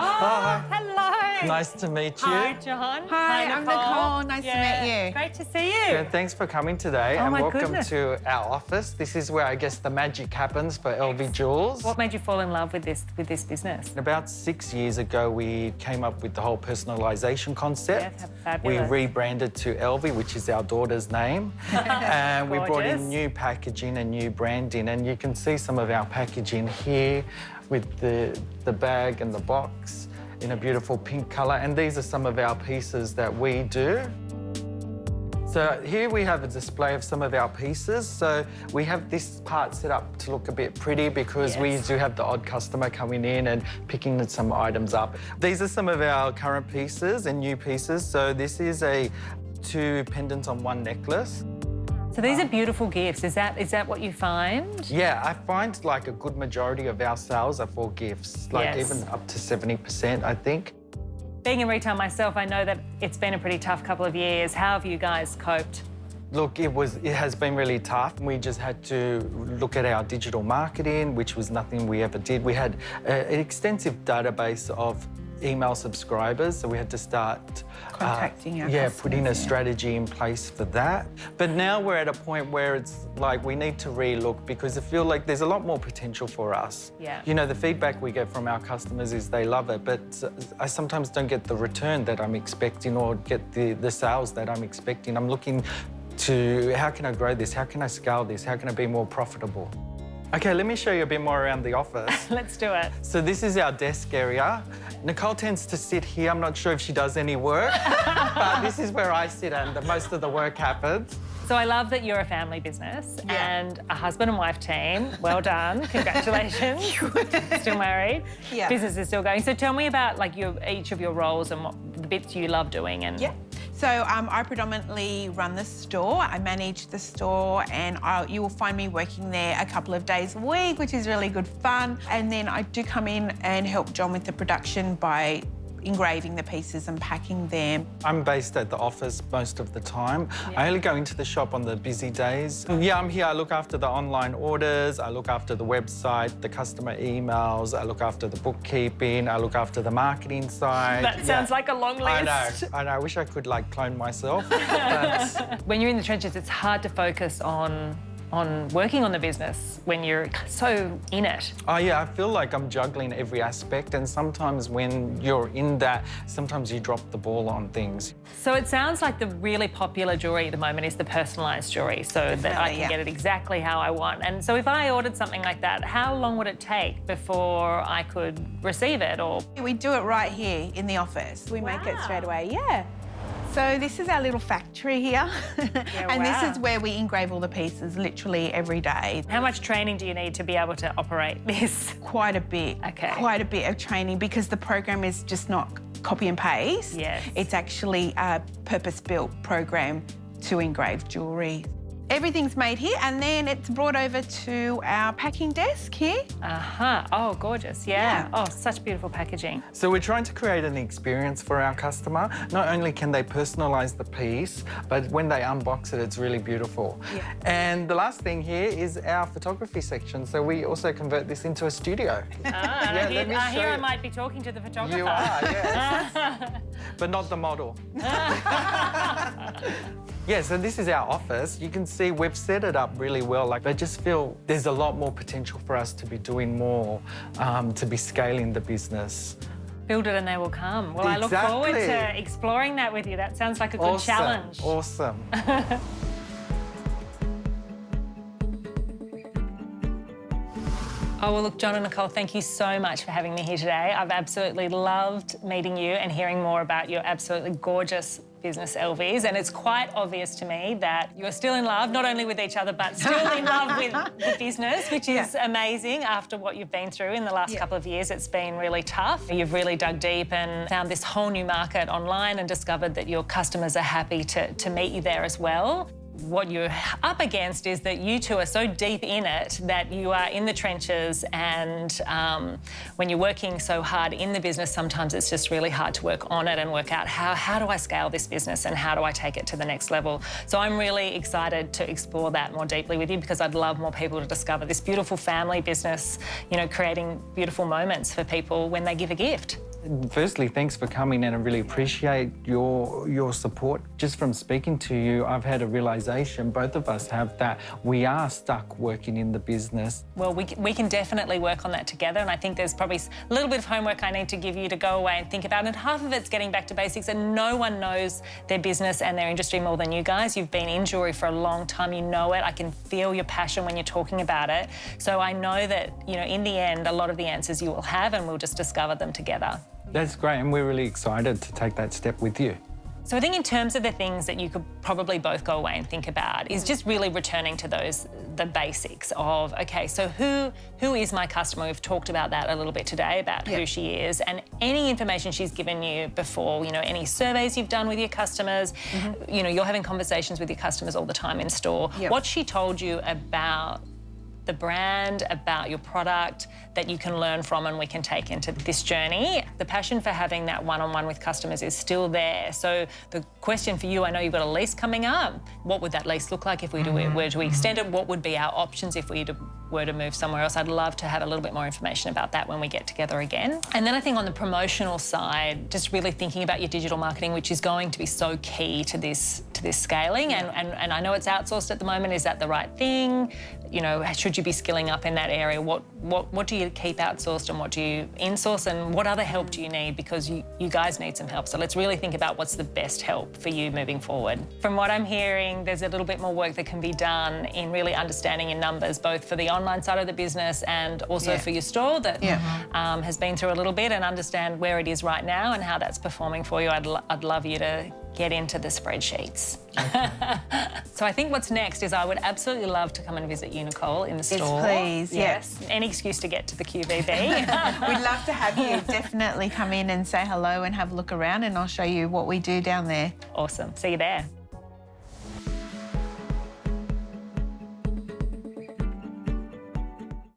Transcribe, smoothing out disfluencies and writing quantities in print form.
Oh, hello. Nice to meet you. Hi, John. Hi, I'm Nicole. Nice to meet you. Great to see you. Yeah, thanks for coming today and my welcome goodness. to our office. This is where I guess the magic happens for Elvie Jewels. What made you fall in love with this business? About 6 years ago, we came up with the whole personalisation concept. Yes, fabulous. We rebranded to Elvie, which is our daughter's name. And we brought in Gorgeous. new packaging and new branding. And you can see some of our packaging here with the bag and the box in a beautiful pink colour. And these are some of our pieces that we do. So here we have a display of some of our pieces. So we have this part set up to look a bit pretty because we do have the odd customer coming in and picking some items up. These are some of our current pieces and new pieces. So this is a 2 pendants on 1 necklace. So these are beautiful gifts. Is that what you find? Yeah, I find like a good majority of our sales are for gifts, like Yes. even up to 70%, I think. Being in retail myself, I know that it's been a pretty tough couple of years. How have you guys coped? Look, it has been really tough. We just had to look at our digital marketing, which was nothing we ever did. We had an extensive database of email subscribers, so we had to start Contacting our putting a customers, strategy in place for that. But now we're at a point where it's like we need to re-look because I feel like there's a lot more potential for us. Yeah. You know, the feedback we get from our customers is they love it, but I sometimes don't get the return that I'm expecting or get the sales that I'm expecting. I'm looking to how can I grow this? How can I scale this? How can I be more profitable? Okay, let me show you a bit more around the office. Let's do it. So this is our desk area. Nicole tends to sit here. I'm not sure if she does any work, but this is where I sit and most of the work happens. So I love that you're a family business and a husband and wife team. Well done. Congratulations. Still married. Yeah. Business is still going. So tell me about like each of your roles and what the bits you love doing. And So I predominantly run the store. I manage the store and you will find me working there a couple of days a week, which is really good fun. And then I do come in and help John with the production by engraving the pieces and packing them. I'm based at the office most of the time. I only go into the shop on the busy days. Yeah, I'm here. I look after the online orders. I look after the website, the customer emails. I look after the bookkeeping. I look after the marketing side. that sounds like a long list. I know. I wish I could like clone myself. But When you're in the trenches, it's hard to focus on working on the business when you're so in it. oh yeah, I feel like I'm juggling every aspect, and sometimes when you're in that, sometimes you drop the ball on things. So it sounds like the really popular jewellery at the moment is the personalised jewellery, so that I can get it exactly how I want. And so if I ordered something like that, how long would it take before I could receive it? Or We do it right here in the office. We make it straight away, So this is our little factory here. And this is where we engrave all the pieces literally every day. how much training do you need to be able to operate this? Quite a bit. Okay. Quite a bit of training because the program is just not copy and paste. Yes. It's actually a purpose-built program to engrave jewellery. Everything's made here and then it's brought over to our packing desk here. Oh, gorgeous. Yeah. Oh, such beautiful packaging. So we're trying to create an experience for our customer. Not only can they personalise the piece, but when they unbox it, it's really beautiful. And the last thing here is our photography section. So we also convert this into a studio. I hear I might be talking to the photographer. You are, yes. But not the model. Yeah, so this is our office. You can see we've set it up really well. Like, I just feel there's a lot more potential for us to be doing more, to be scaling the business. Build it and they will come. Well, I look forward to exploring that with you. That sounds like a good challenge. Awesome. Oh, well, look, John and Nicole, thank you so much for having me here today. I've absolutely loved meeting you and hearing more about your absolutely gorgeous business, Elvies, and it's quite obvious to me that you're still in love, not only with each other, but still in love with the business, which is amazing after what you've been through in the last couple of years. It's been really tough. You've really dug deep and found this whole new market online and discovered that your customers are happy to meet you there as well. What you're up against is that you two are so deep in it that you are in the trenches, and when you're working so hard in the business, sometimes it's just really hard to work on it and work out how do I scale this business and how do I take it to the next level. So I'm really excited to explore that more deeply with you because I'd love more people to discover this beautiful family business, you know, creating beautiful moments for people when they give a gift. Firstly, thanks for coming, and I really appreciate your support. Just from speaking to you, I've had a realisation, both of us have, that we are stuck working in the business. Well, we can definitely work on that together, and I think there's probably a little bit of homework I need to give you to go away and think about, and half of it's getting back to basics, and no one knows their business and their industry more than you guys. You've been in jewellery for a long time, you know it. I can feel your passion when you're talking about it. So I know that, you know, in the end, a lot of the answers you will have, and we'll just discover them together. That's great, and we're really excited to take that step with you. So I think in terms of the things that you could probably both go away and think about is just really returning to the basics of, okay, so who is my customer? We've talked about that a little bit today, about who she is, and any information she's given you before, you know, any surveys you've done with your customers, you know, you're having conversations with your customers all the time in store. What she told you about the brand, about your product that you can learn from and we can take into this journey. The passion for having that one-on-one with customers is still there. So the question for you, I know you've got a lease coming up. What would that lease look like if we were to extend it? What would be our options if we were to move somewhere else? I'd love to have a little bit more information about that when we get together again. And then I think on the promotional side, just really thinking about your digital marketing, which is going to be so key to this scaling. And I know it's outsourced at the moment. Is that the right thing? You know, should you be skilling up in that area? What do you keep outsourced and what do you insource, and what other help do you need? Because you guys need some help. So let's really think about what's the best help for you moving forward. From what I'm hearing, there's a little bit more work that can be done in really understanding your numbers, both for the online side of the business and also for your store that has been through a little bit, and understand where it is right now and how that's performing for you. I'd love you to get into the spreadsheets. So I think what's next is I would absolutely love to come and visit you, Nicole, in the store. Yes, please. Yes. Any excuse to get to the QVB. We'd love to have you. Definitely come in and say hello and have a look around, and I'll show you what we do down there. Awesome. See you there.